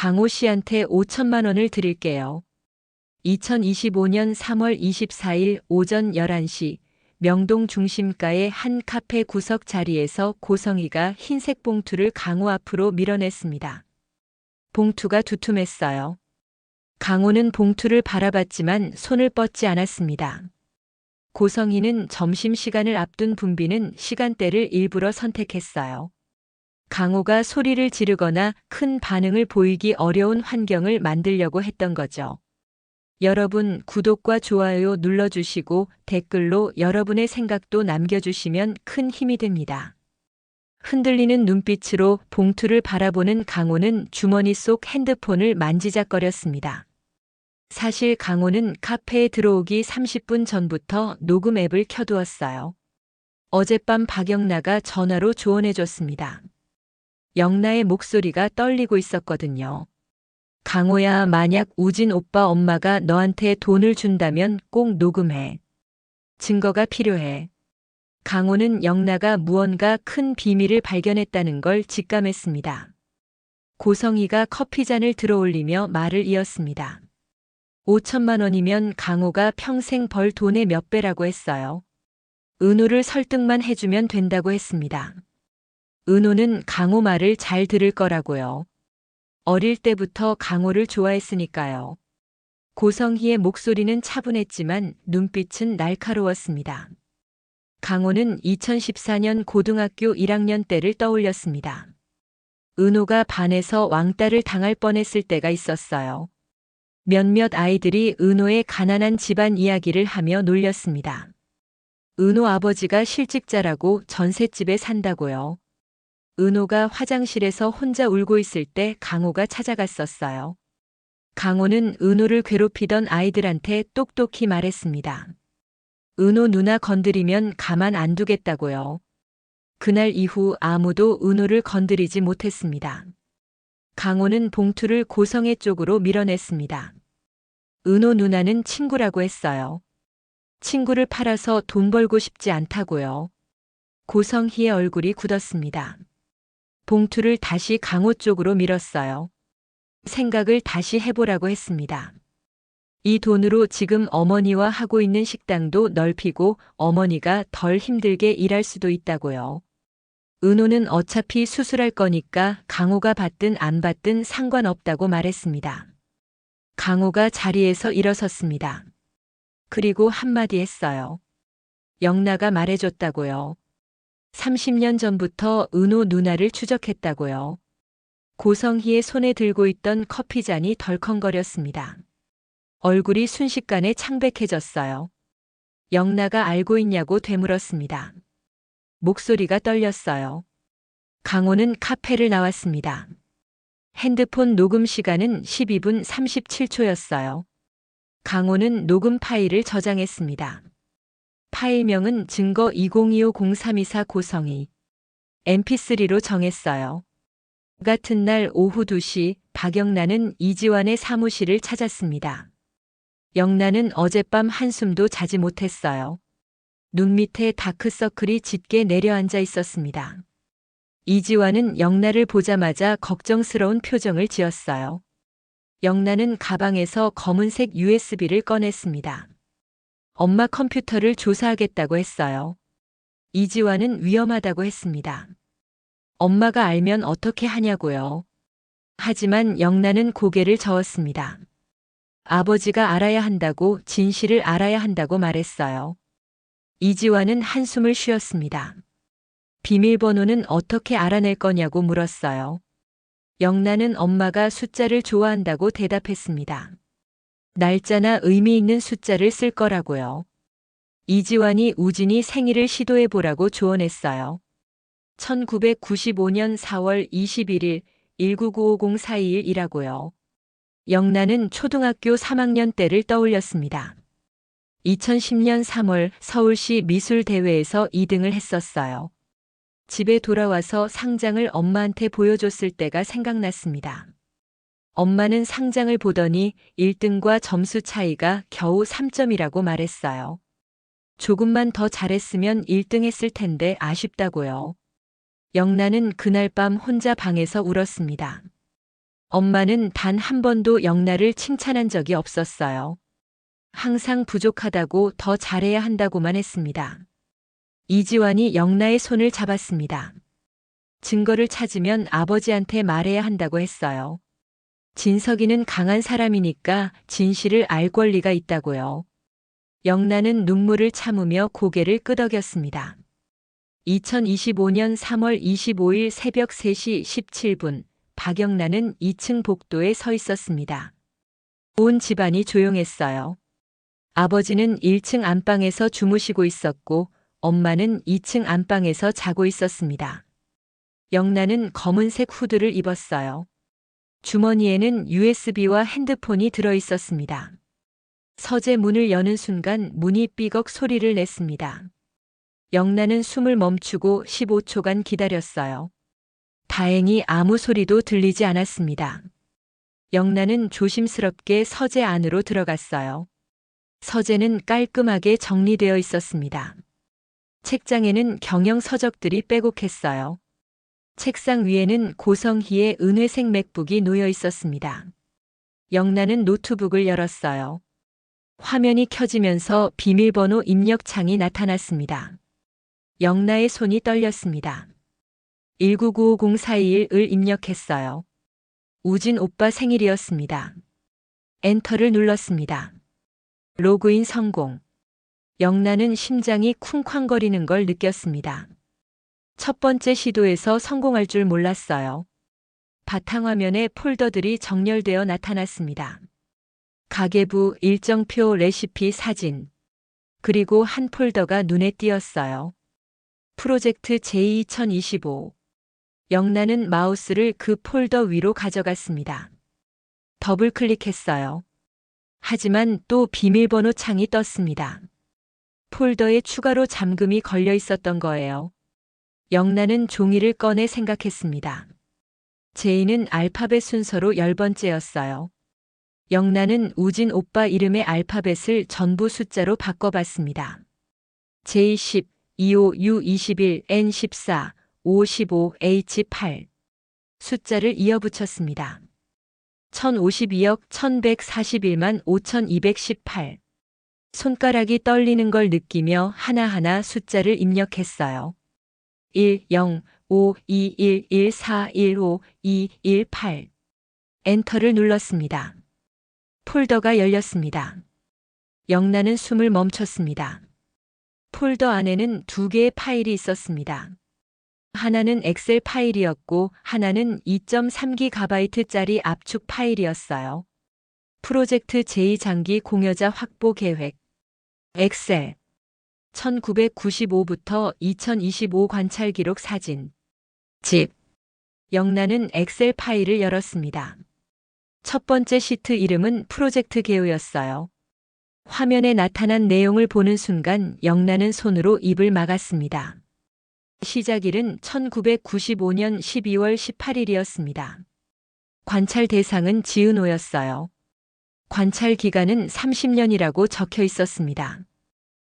강호 씨한테 5천만 원을 드릴게요. 2025년 3월 24일 오전 11시 명동 중심가의 한 카페 구석 자리에서 고성이가 흰색 봉투를 강호 앞으로 밀어냈습니다. 봉투가 두툼했어요. 강호는 봉투를 바라봤지만 손을 뻗지 않았습니다. 고성이는 점심시간을 앞둔 붐비는 시간대를 일부러 선택했어요. 강호가 소리를 지르거나 큰 반응을 보이기 어려운 환경을 만들려고 했던 거죠. 여러분 구독과 좋아요 눌러주시고 댓글로 여러분의 생각도 남겨주시면 큰 힘이 됩니다. 흔들리는 눈빛으로 봉투를 바라보는 강호는 주머니 속 핸드폰을 만지작거렸습니다. 사실 강호는 카페에 들어오기 30분 전부터 녹음 앱을 켜두었어요. 어젯밤 박영나가 전화로 조언해줬습니다. 영나의 목소리가 떨리고 있었거든요. 강호야, 만약 우진 오빠 엄마가 너한테 돈을 준다면 꼭 녹음해. 증거가 필요해. 강호는 영나가 무언가 큰 비밀을 발견했다는 걸 직감했습니다. 고성이가 커피잔을 들어올리며 말을 이었습니다. 5천만 원이면 강호가 평생 벌 돈의 몇 배라고 했어요. 은호를 설득만 해주면 된다고 했습니다. 은호는 강호 말을 잘 들을 거라고요. 어릴 때부터 강호를 좋아했으니까요. 고성희의 목소리는 차분했지만 눈빛은 날카로웠습니다. 강호는 2014년 고등학교 1학년 때를 떠올렸습니다. 은호가 반에서 왕따를 당할 뻔했을 때가 있었어요. 몇몇 아이들이 은호의 가난한 집안 이야기를 하며 놀렸습니다. 은호 아버지가 실직자라고 전셋집에 산다고요. 은호가 화장실에서 혼자 울고 있을 때 강호가 찾아갔었어요. 강호는 은호를 괴롭히던 아이들한테 똑똑히 말했습니다. 은호 누나 건드리면 가만 안 두겠다고요. 그날 이후 아무도 은호를 건드리지 못했습니다. 강호는 봉투를 고성애 쪽으로 밀어냈습니다. 은호 누나는 친구라고 했어요. 친구를 팔아서 돈 벌고 싶지 않다고요. 고성희의 얼굴이 굳었습니다. 봉투를 다시 강호 쪽으로 밀었어요. 생각을 다시 해보라고 했습니다. 이 돈으로 지금 어머니와 하고 있는 식당도 넓히고 어머니가 덜 힘들게 일할 수도 있다고요. 은호는 어차피 수술할 거니까 강호가 받든 안 받든 상관없다고 말했습니다. 강호가 자리에서 일어섰습니다. 그리고 한마디 했어요. 영나가 말해줬다고요. 30년 전부터 은호 누나를 추적했다고요. 고성희의 손에 들고 있던 커피잔이 덜컹거렸습니다. 얼굴이 순식간에 창백해졌어요. 영나가 알고 있냐고 되물었습니다. 목소리가 떨렸어요. 강호는 카페를 나왔습니다. 핸드폰 녹음 시간은 12분 37초였어요. 강호는 녹음 파일을 저장했습니다. 파일명은 증거 20250324 고성희. mp3로 정했어요. 같은 날 오후 2시 박영란은 이지환의 사무실을 찾았습니다. 영란은 어젯밤 한숨도 자지 못했어요. 눈 밑에 다크서클이 짙게 내려앉아 있었습니다. 이지환은 영란을 보자마자 걱정스러운 표정을 지었어요. 영란은 가방에서 검은색 USB를 꺼냈습니다. 엄마 컴퓨터를 조사하겠다고 했어요. 이지환은 위험하다고 했습니다. 엄마가 알면 어떻게 하냐고요. 하지만 영란은 고개를 저었습니다. 아버지가 알아야 한다고, 진실을 알아야 한다고 말했어요. 이지환은 한숨을 쉬었습니다. 비밀번호는 어떻게 알아낼 거냐고 물었어요. 영란은 엄마가 숫자를 좋아한다고 대답했습니다. 날짜나 의미 있는 숫자를 쓸 거라고요. 이지환이 우진이 생일을 시도해보라고 조언했어요. 1995년 4월 21일 199504221이라고요. 영란은 초등학교 3학년 때를 떠올렸습니다. 2010년 3월 서울시 미술대회에서 2등을 했었어요. 집에 돌아와서 상장을 엄마한테 보여줬을 때가 생각났습니다. 엄마는 상장을 보더니 1등과 점수 차이가 겨우 3점이라고 말했어요. 조금만 더 잘했으면 1등 했을 텐데 아쉽다고요. 영란은 그날 밤 혼자 방에서 울었습니다. 엄마는 단 한 번도 영나를 칭찬한 적이 없었어요. 항상 부족하다고 더 잘해야 한다고만 했습니다. 이지환이 영나의 손을 잡았습니다. 증거를 찾으면 아버지한테 말해야 한다고 했어요. 진석이는 강한 사람이니까 진실을 알 권리가 있다고요. 영나는 눈물을 참으며 고개를 끄덕였습니다. 2025년 3월 25일 새벽 3시 17분, 박영란은 2층 복도에 서 있었습니다. 온 집안이 조용했어요. 아버지는 1층 안방에서 주무시고 있었고, 엄마는 2층 안방에서 자고 있었습니다. 영란은 검은색 후드를 입었어요. 주머니에는 USB와 핸드폰이 들어 있었습니다. 서재 문을 여는 순간 문이 삐걱 소리를 냈습니다. 영란은 숨을 멈추고 15초간 기다렸어요. 다행히 아무 소리도 들리지 않았습니다. 영란은 조심스럽게 서재 안으로 들어갔어요. 서재는 깔끔하게 정리되어 있었습니다. 책장에는 경영 서적들이 빼곡했어요. 책상 위에는 고성희의 은회색 맥북이 놓여 있었습니다. 영란은 노트북을 열었어요. 화면이 켜지면서 비밀번호 입력창이 나타났습니다. 영나의 손이 떨렸습니다. 1995041을 입력했어요. 우진 오빠 생일이었습니다. 엔터를 눌렀습니다. 로그인 성공. 영나는 심장이 쿵쾅거리는 걸 느꼈습니다. 첫 번째 시도에서 성공할 줄 몰랐어요. 바탕화면에 폴더들이 정렬되어 나타났습니다. 가계부, 일정표, 레시피, 사진. 그리고 한 폴더가 눈에 띄었어요. 프로젝트 J2025. 영란은 마우스를 그 폴더 위로 가져갔습니다. 더블 클릭했어요. 하지만 또 비밀번호 창이 떴습니다. 폴더에 추가로 잠금이 걸려 있었던 거예요. 영란은 종이를 꺼내 생각했습니다. J는 알파벳 순서로 10번째였어요. 영란은 우진 오빠 이름의 알파벳을 전부 숫자로 바꿔봤습니다. J10, 25, U21, N14, 55, H8. 숫자를 이어붙였습니다. 1052억 1141만 5218. 손가락이 떨리는 걸 느끼며 하나하나 숫자를 입력했어요. 1, 0, 5, 2, 1, 1, 4, 1, 5, 2, 1, 8. 엔터를 눌렀습니다. 폴더가 열렸습니다. 영란은 숨을 멈췄습니다. 폴더 안에는 두 개의 파일이 있었습니다. 하나는 엑셀 파일이었고 하나는 2.3GB짜리 압축 파일이었어요. 프로젝트 J 장기 공여자 확보 계획. 엑셀. 1995부터 2025 관찰 기록 사진. 집. 영란은 엑셀 파일을 열었습니다. 첫 번째 시트 이름은 프로젝트 개요였어요. 화면에 나타난 내용을 보는 순간 영란은 손으로 입을 막았습니다. 시작일은 1995년 12월 18일이었습니다. 관찰 대상은 지은호였어요. 관찰 기간은 30년이라고 적혀 있었습니다.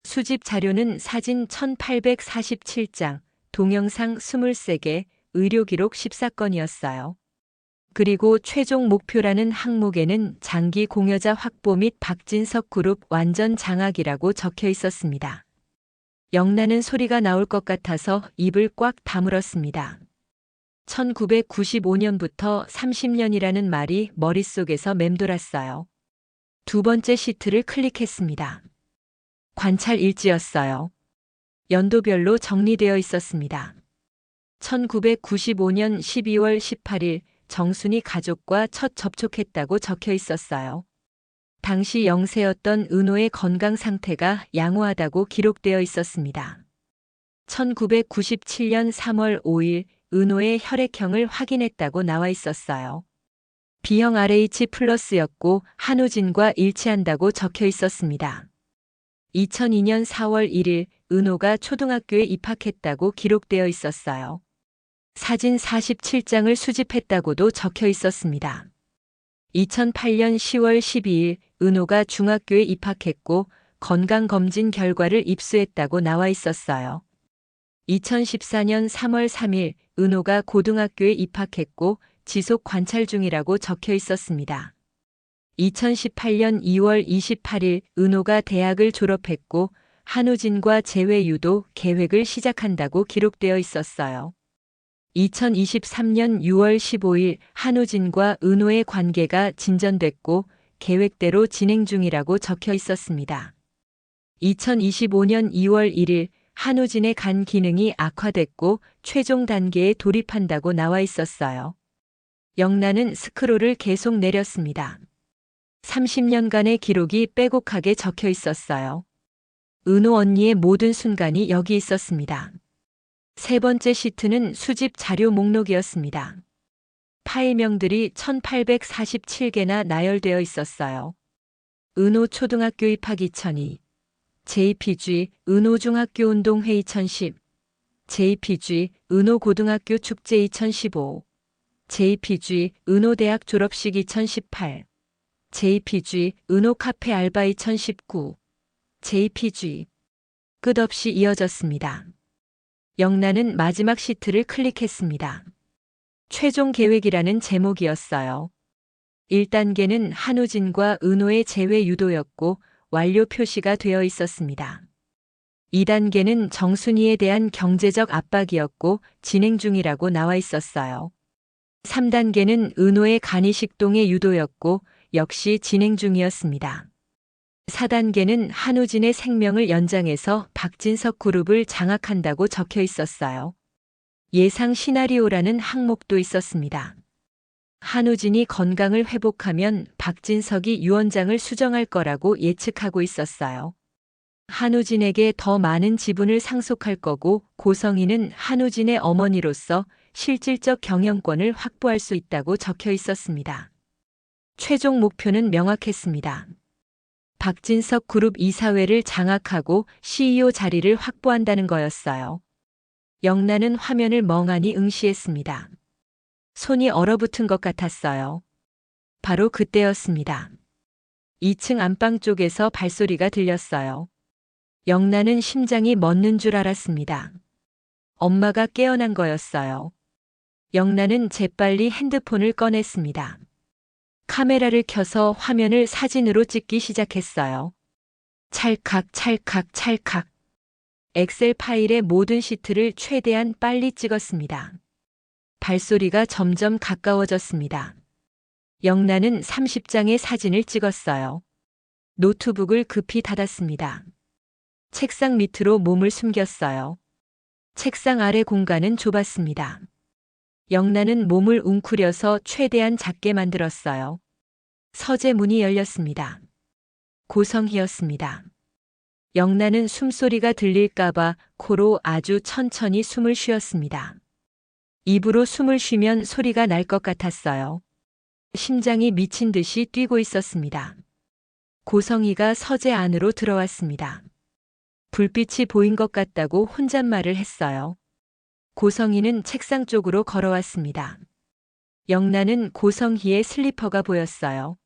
수집 자료는 사진 1847장, 동영상 23개, 의료 기록 14건이었어요. 그리고 최종 목표라는 항목에는 장기 공여자 확보 및 박진석 그룹 완전 장악이라고 적혀 있었습니다. 영란은 소리가 나올 것 같아서 입을 꽉 다물었습니다. 1995년부터 30년이라는 말이 머릿속에서 맴돌았어요. 두 번째 시트를 클릭했습니다. 관찰 일지였어요. 연도별로 정리되어 있었습니다. 1995년 12월 18일 정순이 가족과 첫 접촉했다고 적혀 있었어요. 당시 0세였던 은호의 건강 상태가 양호하다고 기록되어 있었습니다. 1997년 3월 5일 은호의 혈액형을 확인했다고 나와 있었어요. B형 RH+였고 한우진과 일치한다고 적혀 있었습니다. 2002년 4월 1일 은호가 초등학교에 입학했다고 기록되어 있었어요. 사진 47장을 수집했다고도 적혀 있었습니다. 2008년 10월 12일 은호가 중학교에 입학했고 건강검진 결과를 입수했다고 나와 있었어요. 2014년 3월 3일 은호가 고등학교에 입학했고 지속 관찰 중이라고 적혀 있었습니다. 2018년 2월 28일 은호가 대학을 졸업했고 한우진과 재회 유도 계획을 시작한다고 기록되어 있었어요. 2023년 6월 15일 한우진과 은호의 관계가 진전됐고 계획대로 진행 중이라고 적혀 있었습니다. 2025년 2월 1일 한우진의 간 기능이 악화됐고 최종 단계에 돌입한다고 나와 있었어요. 영란은 스크롤을 계속 내렸습니다. 30년간의 기록이 빼곡하게 적혀 있었어요. 은호 언니의 모든 순간이 여기 있었습니다. 세 번째 시트는 수집 자료 목록이었습니다. 파일명들이 1847개나 나열되어 있었어요. 은호 초등학교 입학 2002, JPG 은호중학교 운동회 2010, JPG 은호고등학교 축제 2015, JPG 은호대학 졸업식 2018, JPG 은호카페 알바 2019, JPG 끝없이 이어졌습니다. 영란은 마지막 시트를 클릭했습니다. 최종 계획이라는 제목이었어요. 1단계는 한우진과 은호의 재회 유도였고 완료 표시가 되어 있었습니다. 2단계는 정순이에 대한 경제적 압박이었고 진행 중이라고 나와 있었어요. 3단계는 은호의 간이식동의 유도였고 역시 진행 중이었습니다. 4단계는 한우진의 생명을 연장해서 박진석 그룹을 장악한다고 적혀 있었어요. 예상 시나리오라는 항목도 있었습니다. 한우진이 건강을 회복하면 박진석이 유원장을 수정할 거라고 예측하고 있었어요. 한우진에게 더 많은 지분을 상속할 거고 고성희는 한우진의 어머니로서 실질적 경영권을 확보할 수 있다고 적혀 있었습니다. 최종 목표는 명확했습니다. 박진석 그룹 이사회를 장악하고 CEO 자리를 확보한다는 거였어요. 영란은 화면을 멍하니 응시했습니다. 손이 얼어붙은 것 같았어요. 바로 그때였습니다. 2층 안방 쪽에서 발소리가 들렸어요. 영란은 심장이 멎는 줄 알았습니다. 엄마가 깨어난 거였어요. 영란은 재빨리 핸드폰을 꺼냈습니다. 카메라를 켜서 화면을 사진으로 찍기 시작했어요. 찰칵 찰칵 찰칵. 엑셀 파일의 모든 시트를 최대한 빨리 찍었습니다. 발소리가 점점 가까워졌습니다. 영란은 30장의 사진을 찍었어요. 노트북을 급히 닫았습니다. 책상 밑으로 몸을 숨겼어요. 책상 아래 공간은 좁았습니다. 영란은 몸을 웅크려서 최대한 작게 만들었어요. 서재 문이 열렸습니다. 고성희였습니다. 영란은 숨소리가 들릴까봐 코로 아주 천천히 숨을 쉬었습니다. 입으로 숨을 쉬면 소리가 날 것 같았어요. 심장이 미친 듯이 뛰고 있었습니다. 고성희가 서재 안으로 들어왔습니다. 불빛이 보인 것 같다고 혼잣말을 했어요. 고성희는 책상 쪽으로 걸어왔습니다. 영란은 고성희의 슬리퍼가 보였어요.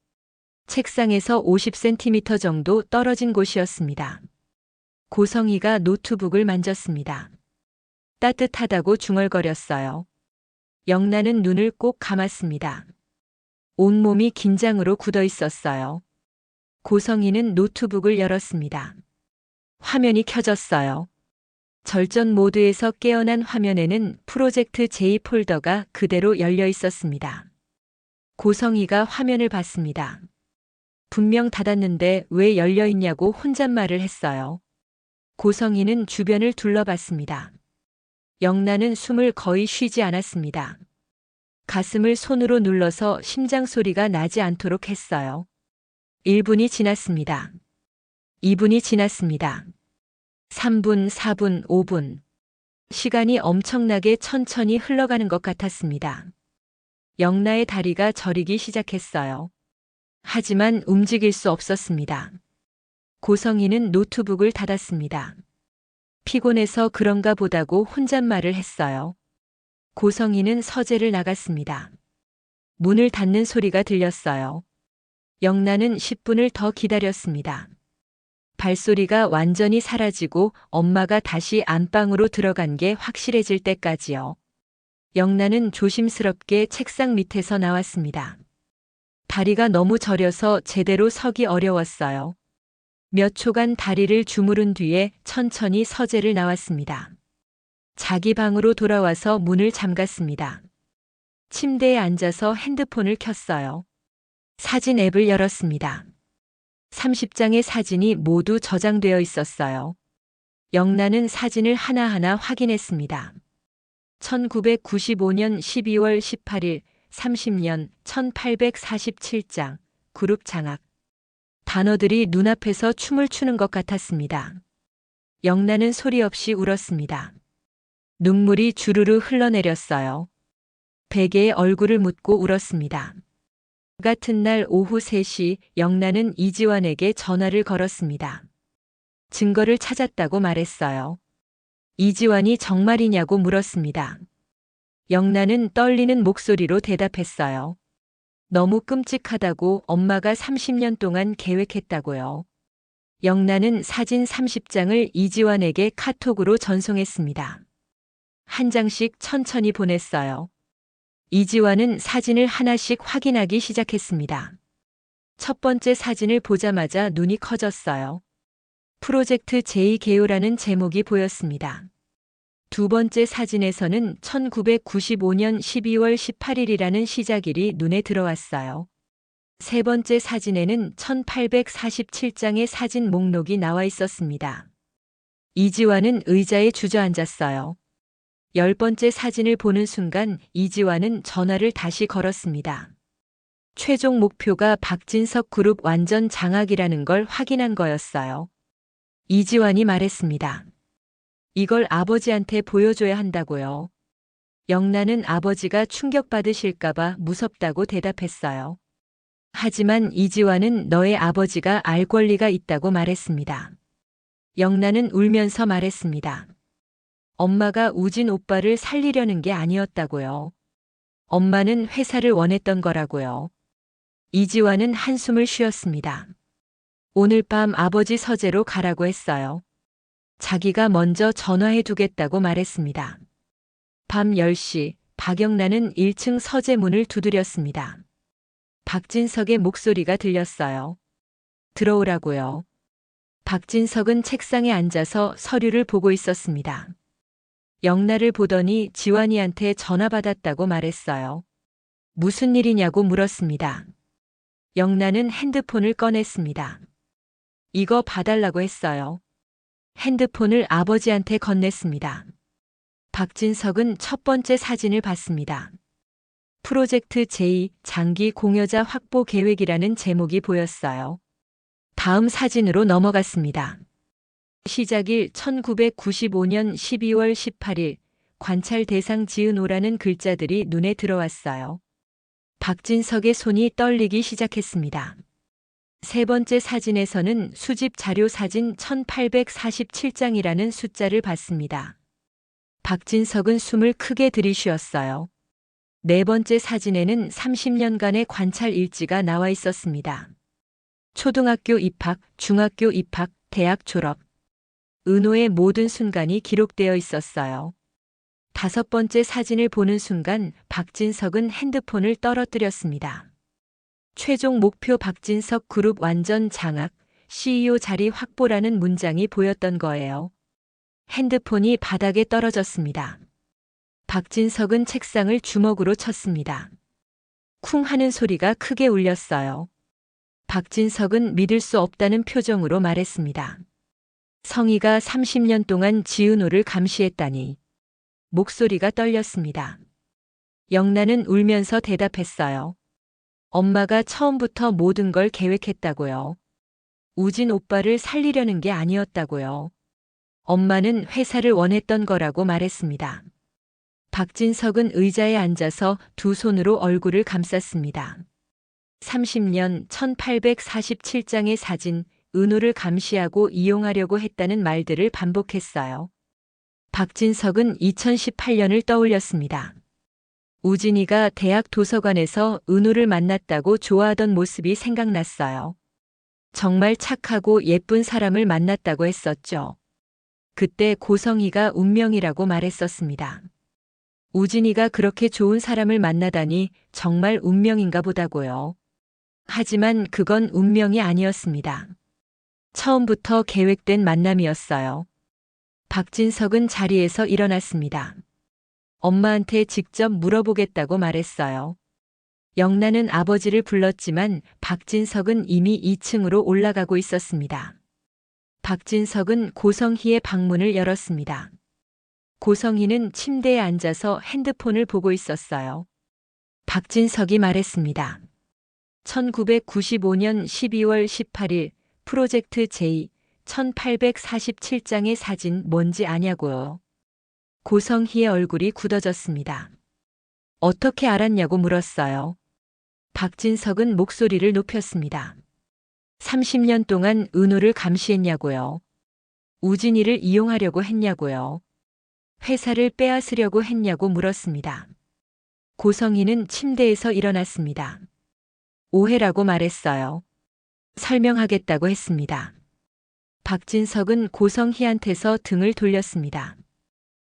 책상에서 50cm 정도 떨어진 곳이었습니다. 고성희가 노트북을 만졌습니다. 따뜻하다고 중얼거렸어요. 영란은 눈을 꼭 감았습니다. 온몸이 긴장으로 굳어 있었어요. 고성희는 노트북을 열었습니다. 화면이 켜졌어요. 절전 모드에서 깨어난 화면에는 프로젝트 J 폴더가 그대로 열려 있었습니다. 고성희가 화면을 봤습니다. 분명 닫았는데 왜 열려 있냐고 혼잣말을 했어요. 고성희는 주변을 둘러봤습니다. 영란은 숨을 거의 쉬지 않았습니다. 가슴을 손으로 눌러서 심장 소리가 나지 않도록 했어요. 1분이 지났습니다. 2분이 지났습니다. 3분, 4분, 5분. 시간이 엄청나게 천천히 흘러가는 것 같았습니다. 영란의 다리가 저리기 시작했어요. 하지만 움직일 수 없었습니다. 고성희는 노트북을 닫았습니다. 피곤해서 그런가 보다고 혼잣말을 했어요. 고성희는 서재를 나갔습니다. 문을 닫는 소리가 들렸어요. 영란은 10분을 더 기다렸습니다. 발소리가 완전히 사라지고 엄마가 다시 안방으로 들어간 게 확실해질 때까지요. 영란은 조심스럽게 책상 밑에서 나왔습니다. 다리가 너무 저려서 제대로 서기 어려웠어요. 몇 초간 다리를 주무른 뒤에 천천히 서재를 나왔습니다. 자기 방으로 돌아와서 문을 잠갔습니다. 침대에 앉아서 핸드폰을 켰어요. 사진 앱을 열었습니다. 30장의 사진이 모두 저장되어 있었어요. 영란은 사진을 하나하나 확인했습니다. 1995년 12월 18일, 30년 1847장, 그룹 장악. 단어들이 눈앞에서 춤을 추는 것 같았습니다. 영란은 소리 없이 울었습니다. 눈물이 주르르 흘러내렸어요. 베개에 얼굴을 묻고 울었습니다. 같은 날 오후 3시 영란은 이지환에게 전화를 걸었습니다. 증거를 찾았다고 말했어요. 이지환이 정말이냐고 물었습니다. 영란은 떨리는 목소리로 대답했어요. 너무 끔찍하다고 엄마가 30년 동안 계획했다고요. 영란은 사진 30장을 이지환에게 카톡으로 전송했습니다. 한 장씩 천천히 보냈어요. 이지환은 사진을 하나씩 확인하기 시작했습니다. 첫 번째 사진을 보자마자 눈이 커졌어요. 프로젝트 J개요라는 제목이 보였습니다. 두 번째 사진에서는 1995년 12월 18일이라는 시작일이 눈에 들어왔어요. 세 번째 사진에는 1847장의 사진 목록이 나와 있었습니다. 이지환은 의자에 주저앉았어요. 10번째 사진을 보는 순간 이지환은 전화를 다시 걸었습니다. 최종 목표가 박진석 그룹 완전 장악이라는 걸 확인한 거였어요. 이지환이 말했습니다. 이걸 아버지한테 보여줘야 한다고요. 영란은 아버지가 충격받으실까봐 무섭다고 대답했어요. 하지만 이지환은 너의 아버지가 알 권리가 있다고 말했습니다. 영란은 울면서 말했습니다. 엄마가 우진 오빠를 살리려는 게 아니었다고요. 엄마는 회사를 원했던 거라고요. 이지환은 한숨을 쉬었습니다. 오늘 밤 아버지 서재로 가라고 했어요. 자기가 먼저 전화해 두겠다고 말했습니다. 밤 10시 박영란은 1층 서재 문을 두드렸습니다. 박진석의 목소리가 들렸어요. 들어오라고요. 박진석은 책상에 앉아서 서류를 보고 있었습니다. 영란을 보더니 지환이한테 전화 받았다고 말했어요. 무슨 일이냐고 물었습니다. 영란은 핸드폰을 꺼냈습니다. 이거 봐달라고 했어요. 핸드폰을 아버지한테 건넸습니다. 박진석은 첫 번째 사진을 봤습니다. 프로젝트 J 장기 공여자 확보 계획이라는 제목이 보였어요. 다음 사진으로 넘어갔습니다. 시작일 1995년 12월 18일 관찰 대상 지은오라는 글자들이 눈에 들어왔어요. 박진석의 손이 떨리기 시작했습니다. 세 번째 사진에서는 수집 자료 사진 1847장이라는 숫자를 봤습니다. 박진석은 숨을 크게 들이쉬었어요. 네 번째 사진에는 30년간의 관찰 일지가 나와 있었습니다. 초등학교 입학, 중학교 입학, 대학 졸업. 은호의 모든 순간이 기록되어 있었어요. 다섯 번째 사진을 보는 순간 박진석은 핸드폰을 떨어뜨렸습니다. 최종 목표 박진석 그룹 완전 장악, CEO 자리 확보라는 문장이 보였던 거예요. 핸드폰이 바닥에 떨어졌습니다. 박진석은 책상을 주먹으로 쳤습니다. 쿵 하는 소리가 크게 울렸어요. 박진석은 믿을 수 없다는 표정으로 말했습니다. 성희가 30년 동안 지은호를 감시했다니. 목소리가 떨렸습니다. 영란은 울면서 대답했어요. 엄마가 처음부터 모든 걸 계획했다고요. 우진 오빠를 살리려는 게 아니었다고요. 엄마는 회사를 원했던 거라고 말했습니다. 박진석은 의자에 앉아서 두 손으로 얼굴을 감쌌습니다. 30년 1847장의 사진, 은호를 감시하고 이용하려고 했다는 말들을 반복했어요. 박진석은 2018년을 떠올렸습니다. 우진이가 대학 도서관에서 은호를 만났다고 좋아하던 모습이 생각났어요. 정말 착하고 예쁜 사람을 만났다고 했었죠. 그때 고성희가 운명이라고 말했었습니다. 우진이가 그렇게 좋은 사람을 만나다니 정말 운명인가 보다고요. 하지만 그건 운명이 아니었습니다. 처음부터 계획된 만남이었어요. 박진석은 자리에서 일어났습니다. 엄마한테 직접 물어보겠다고 말했어요. 영란은 아버지를 불렀지만 박진석은 이미 2층으로 올라가고 있었습니다. 박진석은 고성희의 방문을 열었습니다. 고성희는 침대에 앉아서 핸드폰을 보고 있었어요. 박진석이 말했습니다. 1995년 12월 18일 프로젝트 J 1847장의 사진 뭔지 아냐고요. 고성희의 얼굴이 굳어졌습니다. 어떻게 알았냐고 물었어요. 박진석은 목소리를 높였습니다. 30년 동안 은호를 감시했냐고요. 우진이를 이용하려고 했냐고요. 회사를 빼앗으려고 했냐고 물었습니다. 고성희는 침대에서 일어났습니다. 오해라고 말했어요. 설명하겠다고 했습니다. 박진석은 고성희한테서 등을 돌렸습니다.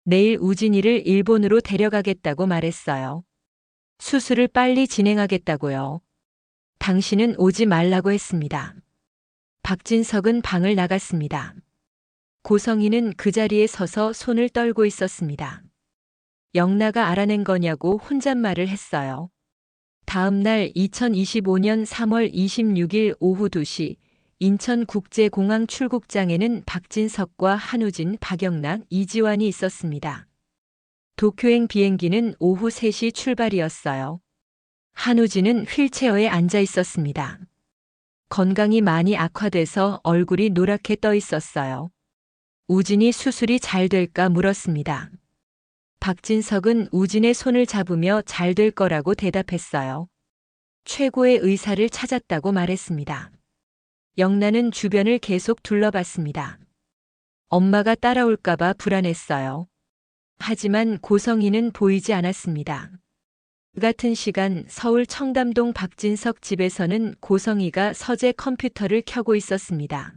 내일 우진이를 일본으로 데려가겠다고 말했어요. 수술을 빨리 진행하겠다고요. 당신은 오지 말라고 했습니다. 박진석은 방을 나갔습니다. 고성희는 그 자리에 서서 손을 떨고 있었습니다. 영나가 알아낸 거냐고 혼잣말을 했어요. 다음 날 2025년 3월 26일 오후 2시 인천국제공항 출국장에는 박진석과 한우진, 박영락, 이지환이 있었습니다. 도쿄행 비행기는 오후 3시 출발이었어요. 한우진은 휠체어에 앉아 있었습니다. 건강이 많이 악화돼서 얼굴이 노랗게 떠 있었어요. 우진이 수술이 잘 될까 물었습니다. 박진석은 우진의 손을 잡으며 잘 될 거라고 대답했어요. 최고의 의사를 찾았다고 말했습니다. 영란은 주변을 계속 둘러봤습니다. 엄마가 따라올까봐 불안했어요. 하지만 고성희는 보이지 않았습니다. 그 같은 시간 서울 청담동 박진석 집에서는 고성희가 서재 컴퓨터를 켜고 있었습니다.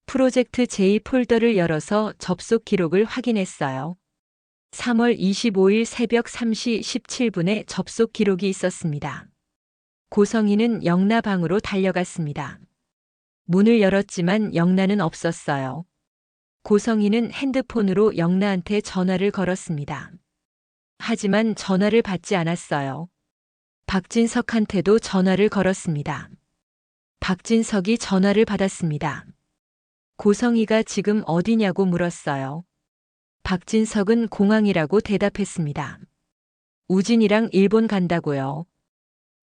프로젝트 J 폴더를 열어서 접속 기록을 확인했어요. 3월 25일 새벽 3시 17분에 접속 기록이 있었습니다. 고성희는 영나 방으로 달려갔습니다. 문을 열었지만 영나는 없었어요. 고성희는 핸드폰으로 영나한테 전화를 걸었습니다. 하지만 전화를 받지 않았어요. 박진석한테도 전화를 걸었습니다. 박진석이 전화를 받았습니다. 고성희가 지금 어디냐고 물었어요. 박진석은 공항이라고 대답했습니다. 우진이랑 일본 간다고요.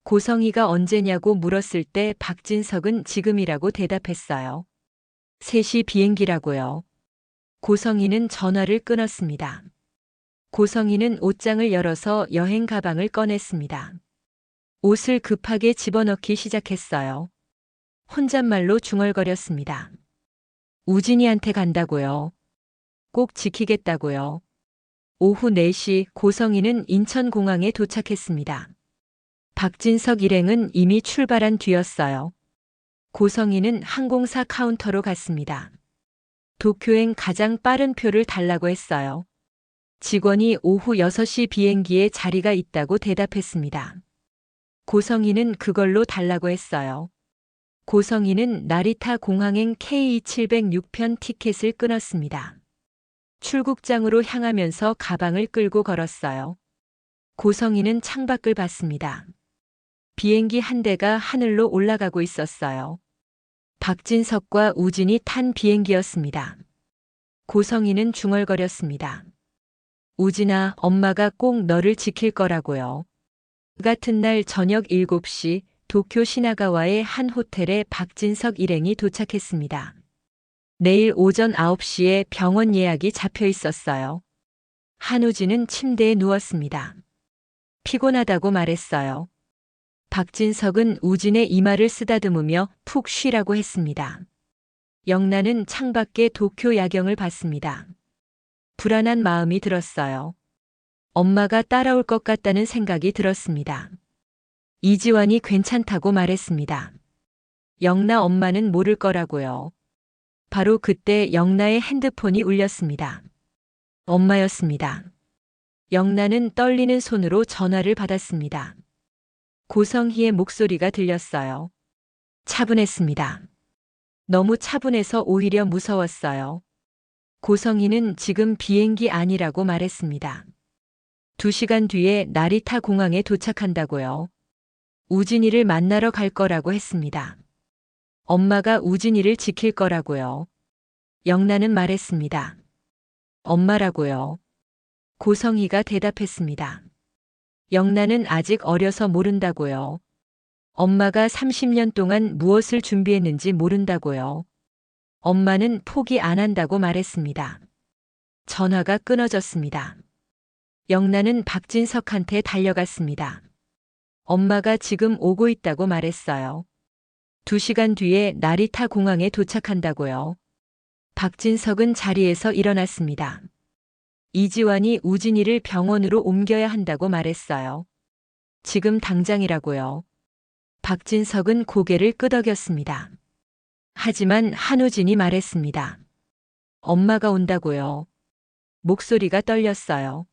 고성희가 언제냐고 물었을 때 박진석은 지금이라고 대답했어요. 3시 비행기라고요. 고성희는 전화를 끊었습니다. 고성희는 옷장을 열어서 여행 가방을 꺼냈습니다. 옷을 급하게 집어넣기 시작했어요. 혼잣말로 중얼거렸습니다. 우진이한테 간다고요. 꼭 지키겠다고요. 오후 4시 고성희는 인천공항에 도착했습니다. 박진석 일행은 이미 출발한 뒤였어요. 고성희는 항공사 카운터로 갔습니다. 도쿄행 가장 빠른 표를 달라고 했어요. 직원이 오후 6시 비행기에 자리가 있다고 대답했습니다. 고성희는 그걸로 달라고 했어요. 고성희는 나리타 공항행 K2706편 티켓을 끊었습니다. 출국장으로 향하면서 가방을 끌고 걸었어요. 고성희는 창밖을 봤습니다. 비행기 한 대가 하늘로 올라가고 있었어요. 박진석과 우진이 탄 비행기였습니다. 고성희는 중얼거렸습니다. 우진아, 엄마가 꼭 너를 지킬 거라고요. 그 같은 날 저녁 7시 도쿄 시나가와의 한 호텔에 박진석 일행이 도착했습니다. 내일 오전 9시에 병원 예약이 잡혀 있었어요. 한우진은 침대에 누웠습니다. 피곤하다고 말했어요. 박진석은 우진의 이마를 쓰다듬으며 푹 쉬라고 했습니다. 영란은 창밖에 도쿄 야경을 봤습니다. 불안한 마음이 들었어요. 엄마가 따라올 것 같다는 생각이 들었습니다. 이지환이 괜찮다고 말했습니다. 영나 엄마는 모를 거라고요. 바로 그때 영나의 핸드폰이 울렸습니다. 엄마였습니다. 영란은 떨리는 손으로 전화를 받았습니다. 고성희의 목소리가 들렸어요. 차분했습니다. 너무 차분해서 오히려 무서웠어요. 고성희는 지금 비행기 아니라고 말했습니다. 2시간 뒤에 나리타 공항에 도착한다고요. 우진이를 만나러 갈 거라고 했습니다. 엄마가 우진이를 지킬 거라고요. 영란은 말했습니다. 엄마라고요. 고성희가 대답했습니다. 영란은 아직 어려서 모른다고요. 엄마가 30년 동안 무엇을 준비했는지 모른다고요. 엄마는 포기 안 한다고 말했습니다. 전화가 끊어졌습니다. 영란은 박진석한테 달려갔습니다. 엄마가 지금 오고 있다고 말했어요. 2시간 뒤에 나리타 공항에 도착한다고요. 박진석은 자리에서 일어났습니다. 이지환이 우진이를 병원으로 옮겨야 한다고 말했어요. 지금 당장이라고요. 박진석은 고개를 끄덕였습니다. 하지만 한우진이 말했습니다. 엄마가 온다고요. 목소리가 떨렸어요.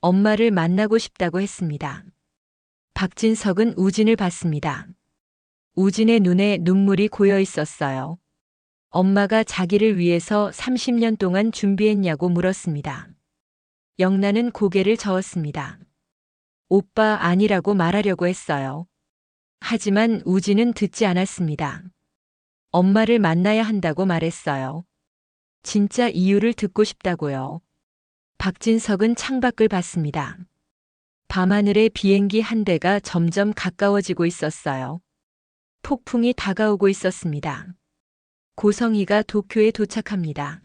엄마를 만나고 싶다고 했습니다. 박진석은 우진을 봤습니다. 우진의 눈에 눈물이 고여 있었어요. 엄마가 자기를 위해서 30년 동안 준비했냐고 물었습니다. 영란은 고개를 저었습니다. 오빠 아니라고 말하려고 했어요. 하지만 우진은 듣지 않았습니다. 엄마를 만나야 한다고 말했어요. 진짜 이유를 듣고 싶다고요. 박진석은 창밖을 봤습니다. 밤하늘에 비행기 한 대가 점점 가까워지고 있었어요. 폭풍이 다가오고 있었습니다. 고성희가 도쿄에 도착합니다.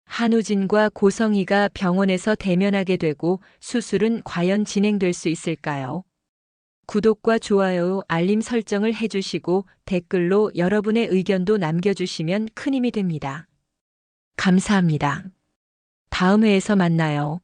한우진과 고성희가 병원에서 대면하게 되고 수술은 과연 진행될 수 있을까요? 구독과 좋아요, 알림 설정을 해주시고 댓글로 여러분의 의견도 남겨주시면 큰 힘이 됩니다. 감사합니다. 다음 회에서 만나요.